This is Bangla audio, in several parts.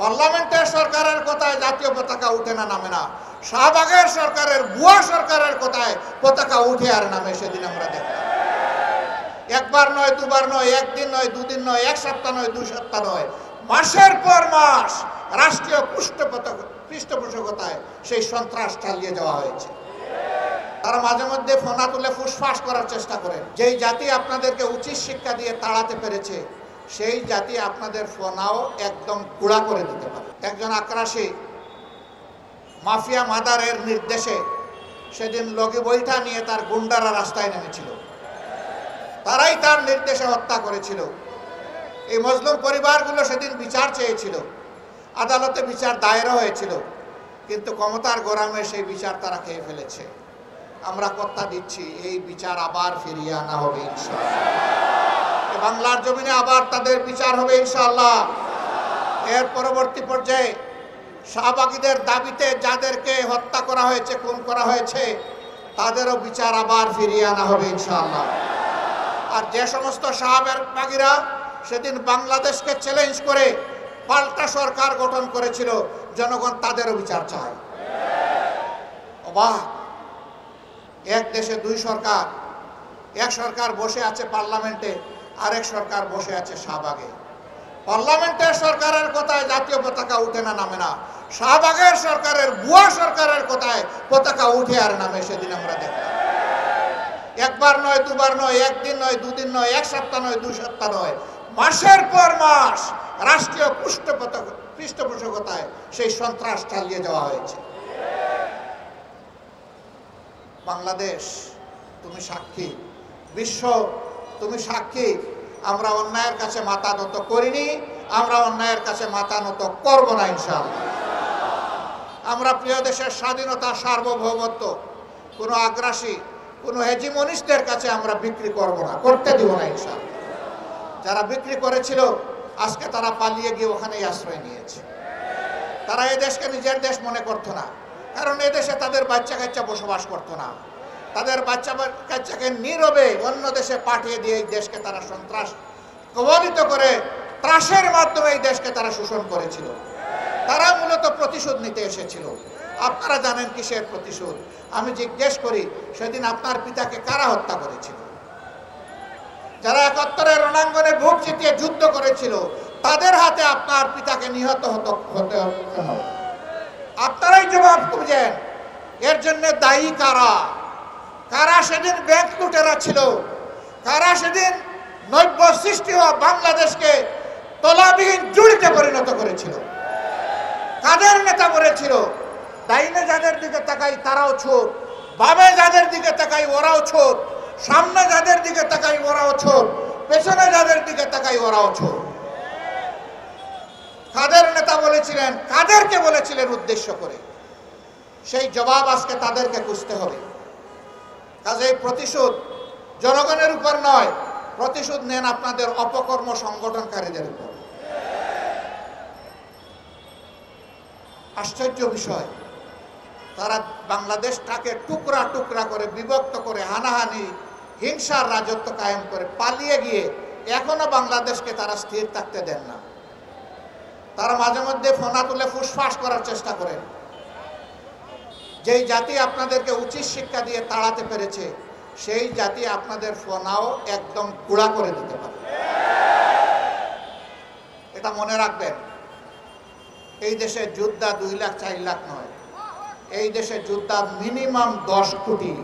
পার্লামেন্টের সরকারের কথায় জাতীয় পতাকা উঠে না, নামে না। শাহবাগের সরকারের ভুয়া সরকারের কথায় পতাকা উঠে আর নামে। সেদিন আমরা দেখলাম একবার নয়, দুবার নয়, একদিন নয়, দুদিন নয়, এক সপ্তাহ নয়, 2 সপ্তাহ নয়, মাসের পর মাস রাষ্ট্রীয় পৃষ্ঠপোষকতায় সেই সন্ত্রাস চালিয়ে যাওয়া হয়েছে। তারা মাঝে মধ্যে ফোনা তুলে ফুসফাস করার চেষ্টা করেন। যেই জাতি আপনাদেরকে উচিত শিক্ষা দিয়ে তাড়াতে পেরেছে, সেই জাতি আপনাদের ফোনাও একদম গুঁড়া করে দিতে পারে। একজন আক্রাসী মাফিয়া মাদারের নির্দেশে সেদিন লগি বইটা নিয়ে তার গুন্ডারা রাস্তায় নেমেছিল। তারাই তার নির্দেশে হত্যা করেছিল। এই মজলুম পরিবারগুলো সেদিন বিচার চেয়েছিল, আদালতে বিচার দায়ের হয়েছিল, কিন্তু ক্ষমতার গরমে সেই বিচার তারা খেয়ে ফেলেছে। আমরা কথা দিচ্ছি, এই বিচার আবার ফিরিয়ে আনা হবে ইনশাআল্লাহ। বাংলার জমিনে আবার তাদের বিচার হবে ইনশাআল্লাহ। এর পরবর্তী পর্যায়ে শাহবাগীদের দাবিতে যাদেরকে হত্যা করা হয়েছে, খুন করা হয়েছে, তাদেরও বিচার আবার ফিরিয়ে আনা হবে ইনশাআল্লাহ। আর যে সমস্ত শাহবাগীরা সেদিন বাংলাদেশকে চ্যালেঞ্জ করে পাল্টা সরকার গঠন করেছিল, জনগণ তাদেরও বিচার চায়। অবাক, এক দেশে 2 সরকার। এক সরকার বসে আছে পার্লামেন্টে, আরেক সরকার বসে আছে শাহবাগে। পার্লামেন্টের সরকারের কথায় জাতীয় পতাকা উঠে না, নামে না। শাহবাগের সরকারের ভুয়া সরকারের কথায় পতাকা উঠে আর নামে। সেদিন আমরা দেখলাম একবার নয়, দুবার নয়, একদিন নয়, দুদিন নয়, এক সপ্তাহ নয়, 2 সপ্তাহ নয়, মাসের পর মাস রাষ্ট্রীয় পৃষ্ঠপোষকতায় সেই সন্ত্রাস চালিয়ে যাওয়া হয়েছে। বাংলাদেশ, তুমি সাক্ষী, বিশ্ব তুমি সাক্ষী। আমরা অন্যায়ের কাছে মাথা নত করিনি, আমরা অন্যায়ের কাছে মাথা নত করব না ইনশাআল্লাহ। আমরা প্রিয় দেশের স্বাধীনতা, সার্বভৌমত্ব কোনো আগ্রাসী, কোনো হেজিমনিস্টদের কাছে আমরা বিক্রি করব না, করতে দিব না ইনশাআল্লাহ। যারা বিক্রি করেছিল আজকে তারা পালিয়ে গিয়ে ওখানেই আশ্রয় নিয়েছে। তারা এই দেশকে নিজের দেশ মনে করতো না, কারণ এই দেশে তাদের বাচ্চা কাচ্চা বসবাস করতো না। তাদের বাচ্চা কাচ্চাকে নীরবে অন্য দেশে পাঠিয়ে দিয়ে এই দেশকে তারা সন্ত্রাস কবলিত করে ত্রাসের মাধ্যমে এই দেশকে তারা শোষণ করেছিল। তারা মূলত প্রতিশোধ নিতে এসেছিল। আপনারা জানেন কিসের প্রতিশোধ? আমি জিজ্ঞেস করি, সেদিন আপনার পিতাকে কারা হত্যা করেছিল? যারা 71-এর রণাঙ্গনে বুক চিতিয়ে যুদ্ধ করেছিল, তাদের হাতে আপনার পিতাকে নিহত হতে হলো। আপনারাই জবাব খুঁজেন, এর জন্য দায়ী কারা? কারা সেদিন ব্যাংক লুটেরা ছিল? কারা সেদিন নব্য সৃষ্টি হওয়া বাংলাদেশকে তলাবিহীন জুড়িতে পরিণত করেছিল? কাদের নেতা বলেছিল? ডাইনে যাদের দিকে তাকাই তারাও ছোট, বামে যাদের দিকে তাকাই ওরাও ছোট, সামনে যাদের দিকে তাকাই ওরাও ছোট, পেছনে যাদের দিকে তাকাই ওরাও ছোট। কাদের নেতা বলেছিলেন? কাদেরকে বলেছিলেন উদ্দেশ্য করে? সেই জবাব আজকে তাদেরকে খুঁজতে হবে। কাজেই প্রতিশোধ জনগণের উপর নয়, প্রতিশোধ নেন আপনাদের অপকর্ম সংগঠনকারীদের উপর। আশ্চর্য বিষয়, তারা বাংলাদেশটাকে টুকরা টুকরা করে, বিভক্ত করে, হানাহানি, হিংসার রাজত্ব কায়েম করে পালিয়ে গিয়ে এখনো বাংলাদেশকে তারা স্থির থাকতে দেন না। তারা মাঝে মধ্যে ফোনা তুলে ফুসফাস করার চেষ্টা করেন। যেই জাতি আপনাদেরকে উচিত শিক্ষা দিয়ে তাড়াতে পেরেছে, সেই জাতি আপনাদের ফোনাও একদম গুঁড়া করে দিতে পারে। এটা মনে রাখবেন। এই দেশে যোদ্ধা 2 লাখ 4 লাখ নয়, এই দেশে যোদ্ধা মিনিমাম 10 কোটি।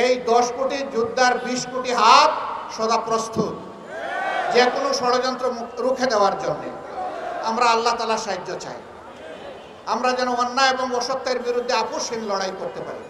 এই 10 কোটি যোদ্ধার 20 কোটি হাত সদা প্রস্তুত যে কোনো ষড়যন্ত্র রুখে দেওয়ার জন্য। আমরা আল্লাহ তাআলার সাহায্য চাই, আমরা যেন অন্যায় এবং অসত্যের বিরুদ্ধে আপোষহীন লড়াই করতে পারি।